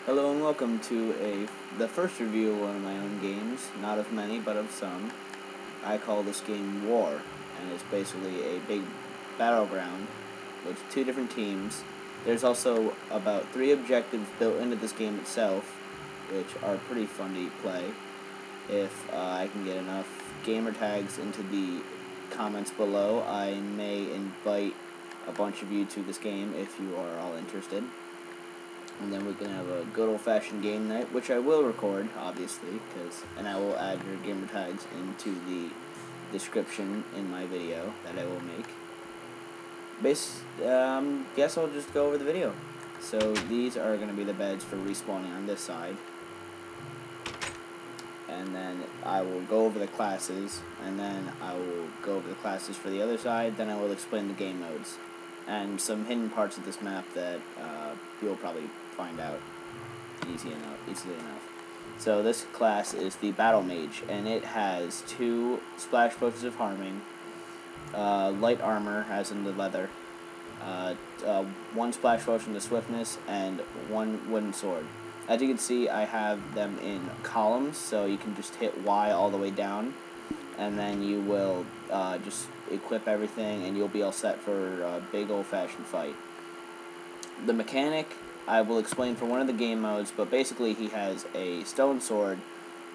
Hello and welcome to the first review of one of my own games, not of many, but of some. I call this game War, and it's basically a big battleground with two different teams. There's also about 3 objectives built into this game itself, which are pretty fun to play. If I can get enough gamer tags into the comments below, I may invite a bunch of you to this game if you are all interested. And then we can have a good old-fashioned game night, which I will record, obviously, and I will add your gamer tags into the description in my video that I will make. Guess I'll just go over the video. So these are going to be the beds for respawning on this side. And then I will go over the classes, and then I will go over the classes for the other side, then I will explain the game modes. And some hidden parts of this map that you'll probably find out easily enough. So this class is the Battle Mage, and it has 2 splash potions of harming, light armor, as in the leather, 1 splash potion of swiftness, and 1 wooden sword. As you can see, I have them in columns, so you can just hit Y all the way down, and then you will just equip everything, and you'll be all set for a big old-fashioned fight. The mechanic I will explain for one of the game modes, but basically he has a stone sword,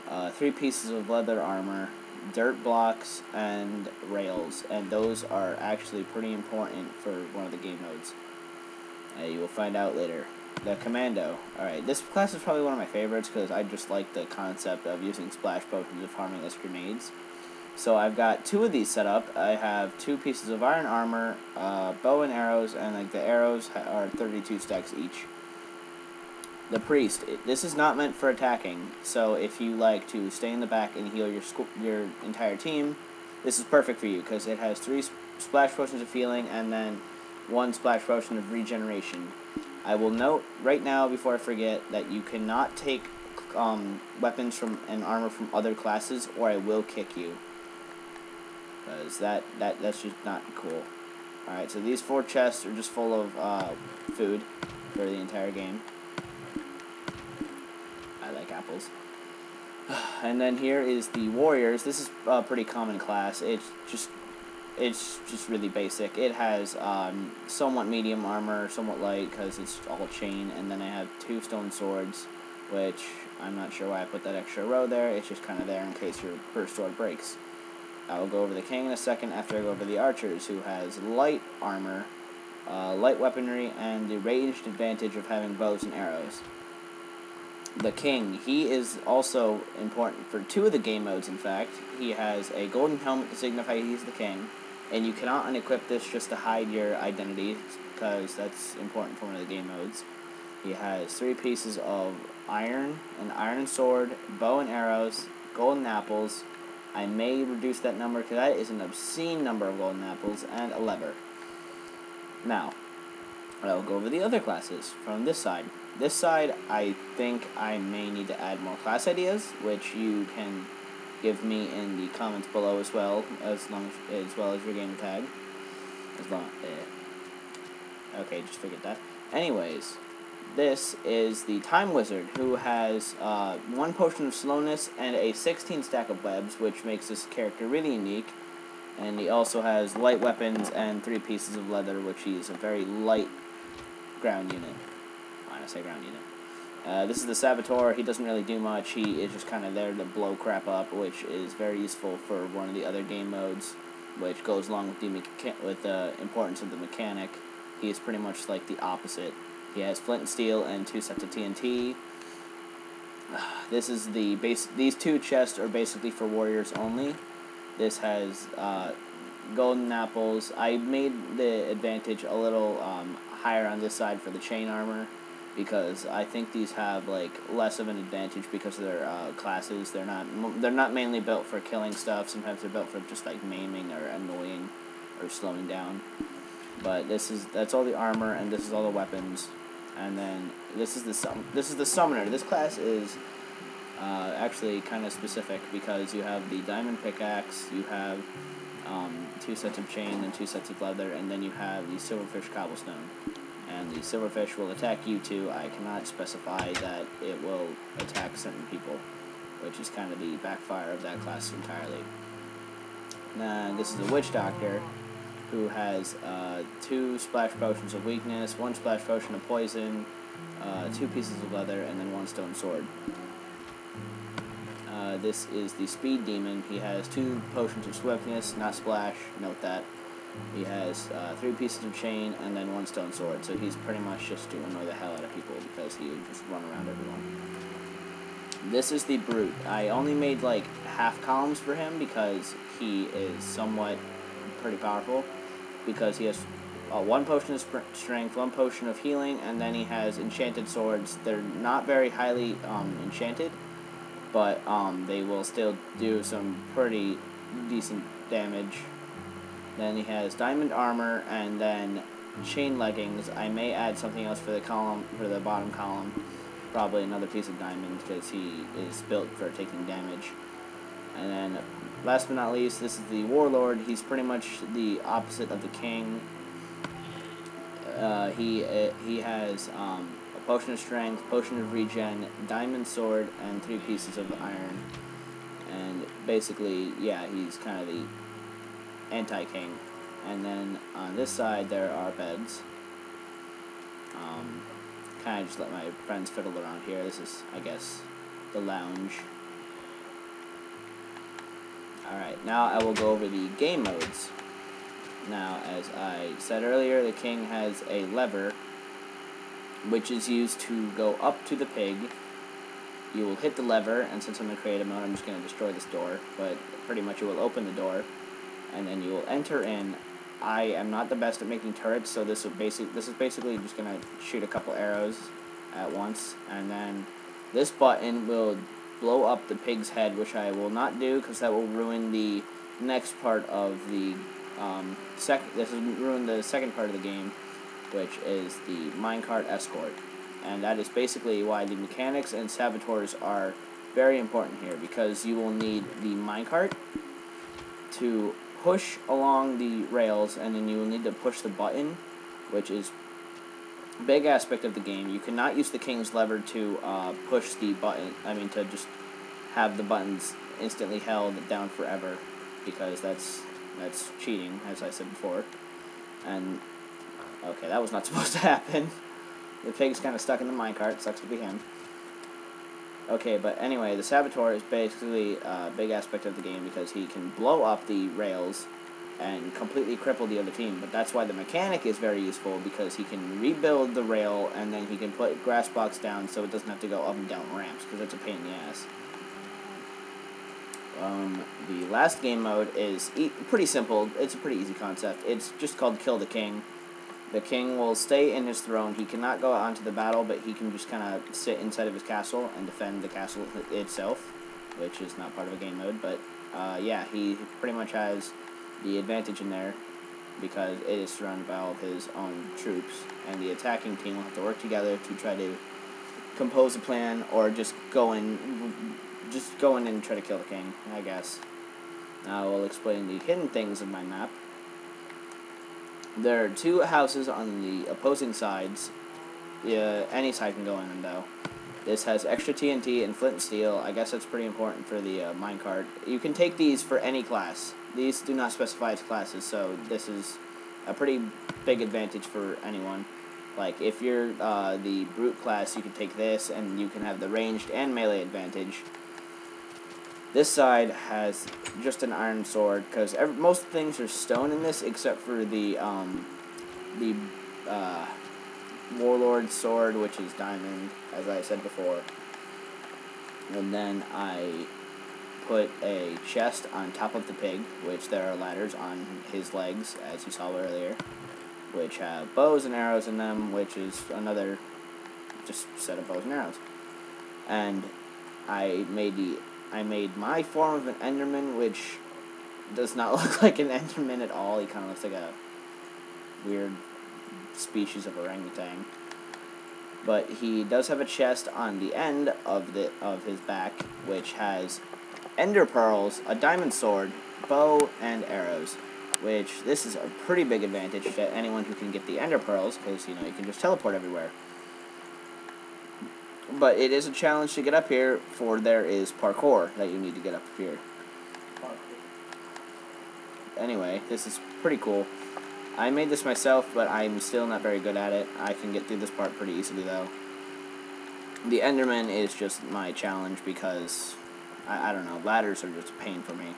3 pieces of leather armor, dirt blocks, and rails, and those are actually pretty important for one of the game modes. You will find out later. The Commando. Alright, this class is probably one of my favorites because I just like the concept of using splash potions of harming as grenades. So I've got 2 of these set up. I have 2 pieces of iron armor, bow and arrows, and like the arrows are 32 stacks each. The Priest. This is not meant for attacking, so if you like to stay in the back and heal your entire team, this is perfect for you because it has 3 splash potions of healing and then 1 splash potion of regeneration. I will note right now before I forget that you cannot take weapons and armor from other classes, or I will kick you. Because that's just not cool. Alright, so these 4 chests are just full of food for the entire game. I like apples. And then here is the Warriors. This is a pretty common class. It's just really basic. It has somewhat medium armor, somewhat light, because it's all chain, and then I have 2 stone swords, which I'm not sure why I put that extra row there. It's just kind of there in case your first sword breaks. I will go over the King in a second after I go over the Archers, who has light armor, light weaponry, and the ranged advantage of having bows and arrows. The King, he is also important for 2 of the game modes, in fact. He has a golden helmet to signify he's the king, and you cannot unequip this just to hide your identity, because that's important for one of the game modes. He has 3 pieces of iron, an iron sword, bow and arrows, golden apples. I may reduce that number because that is an obscene number of golden apples, and a lever. Now, I will go over the other classes from this side. This side, I think I may need to add more class ideas, which you can give me in the comments below as well as your gamer tag. Okay, just forget that. Anyways, this is the Time Wizard, who has 1 potion of slowness and a 16 stack of webs, which makes this character really unique. And he also has light weapons and 3 pieces of leather, which he is a very light ground unit. I say ground unit. This is the Saboteur. He doesn't really do much. He is just kind of there to blow crap up, which is very useful for one of the other game modes, which goes along with the importance of the mechanic. He is pretty much like the opposite. He has flint and steel and 2 sets of TNT. This is these 2 chests are basically for warriors only. This has golden apples. I made the advantage a little higher on this side for the chain armor, because I think these have like less of an advantage because of their classes. They're not mainly built for killing stuff. Sometimes they're built for just like maiming or annoying or slowing down. But that's all the armor, and this is all the weapons. And then this is the summoner. This class is actually kind of specific because you have the diamond pickaxe, you have 2 sets of chain and 2 sets of leather, and then you have the silverfish cobblestone. and the silverfish will attack you too. I cannot specify that it will attack certain people, which is kind of the backfire of that class entirely. Now, this is a witch doctor who has 2 splash potions of weakness, 1 splash potion of poison, 2 pieces of leather, and then 1 stone sword. This is the speed demon. He has 2 potions of swiftness, not splash, note that. He has 3 pieces of chain and then 1 stone sword, so he's pretty much just to annoy the hell out of people because he would just run around everyone. This is the brute. I only made like half columns for him because he is somewhat pretty powerful, because he has 1 potion of strength, 1 potion of healing, and then he has enchanted swords. They're not very highly enchanted, but they will still do some pretty decent damage. Then he has diamond armor and then chain leggings. I may add something else for the bottom column, probably another piece of diamond, because he is built for taking damage. And then last but not least, this is the warlord. He's pretty much the opposite of the king. He has a potion of strength, potion of regen, diamond sword, and 3 pieces of iron. And basically, yeah, he's kind of the anti-king. And then on this side there are beds. Kind of just let my friends fiddle around here. This is, I guess, the lounge. Alright, now I will go over the game modes. Now, as I said earlier, the king has a lever which is used to go up to the pig. You will hit the lever, and since I'm in creative mode, I'm just going to destroy this door, but pretty much it will open the door, and then you will enter in. I am not the best at making turrets, so this is basically just going to shoot a couple arrows at once, and then this button will blow up the pig's head, which I will not do because that will ruin the next part of the this will ruin the second part of the game, which is the minecart escort. And that is basically why the mechanics and saboteurs are very important here, because you will need the minecart to push along the rails, and then you will need to push the button, which is a big aspect of the game. You cannot use the king's lever to push the button, to just have the buttons instantly held down forever, because that's cheating, as I said before. And okay, that was not supposed to happen. The pig's kind of stuck in the minecart. Sucks to be him. Okay, but anyway, the saboteur is basically a big aspect of the game because he can blow up the rails and completely cripple the other team. But that's why the mechanic is very useful, because he can rebuild the rail and then he can put grass blocks down so it doesn't have to go up and down ramps, because it's a pain in the ass. The last game mode is pretty simple. It's a pretty easy concept. It's just called Kill the King. The king will stay in his throne. He cannot go out into the battle, but he can just kind of sit inside of his castle and defend the castle itself, which is not part of a game mode. But yeah, he pretty much has the advantage in there because it is surrounded by all of his own troops, and the attacking team will have to work together to try to compose a plan, or just go in and try to kill the king, I guess. Now I will explain the hidden things of my map. There are 2 houses on the opposing sides. Yeah, any side can go in them, though. This has extra TNT and flint and steel. I guess that's pretty important for the minecart. You can take these for any class. These do not specify as classes, so this is a pretty big advantage for anyone. Like, if you're the brute class, you can take this, and you can have the ranged and melee advantage. This side has just an iron sword, because most things are stone in this, except for the warlord sword, which is diamond, as I said before. And then I put a chest on top of the pig, which there are ladders on his legs, as you saw earlier, which have bows and arrows in them, which is another just set of bows and arrows. And I made my form of an Enderman, which does not look like an Enderman at all. He kind of looks like a weird species of orangutan. But he does have a chest on the end of his back, which has ender pearls, a diamond sword, bow, and arrows. which this is a pretty big advantage to anyone who can get the ender pearls, because, you know, you can just teleport everywhere. But it is a challenge to get up here, for there is parkour that you need to get up here. Anyway, this is pretty cool. I made this myself, but I'm still not very good at it. I can get through this part pretty easily, though. The Enderman is just my challenge because, I don't know, ladders are just a pain for me.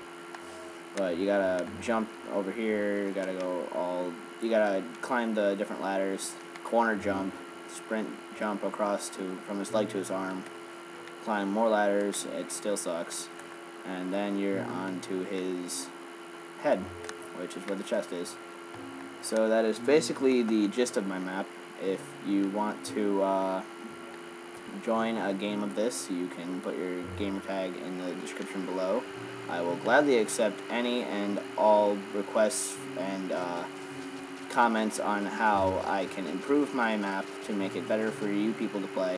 But you gotta jump over here, you gotta climb the different ladders, corner jump, sprint jump across from his leg to his arm, climb more ladders, it still sucks, and then you're on to his head, which is where the chest is. So that is basically the gist of my map. If you want to join a game of this, you can put your gamer tag in the description below. I will gladly accept any and all requests and comments on how I can improve my map to make it better for you people to play.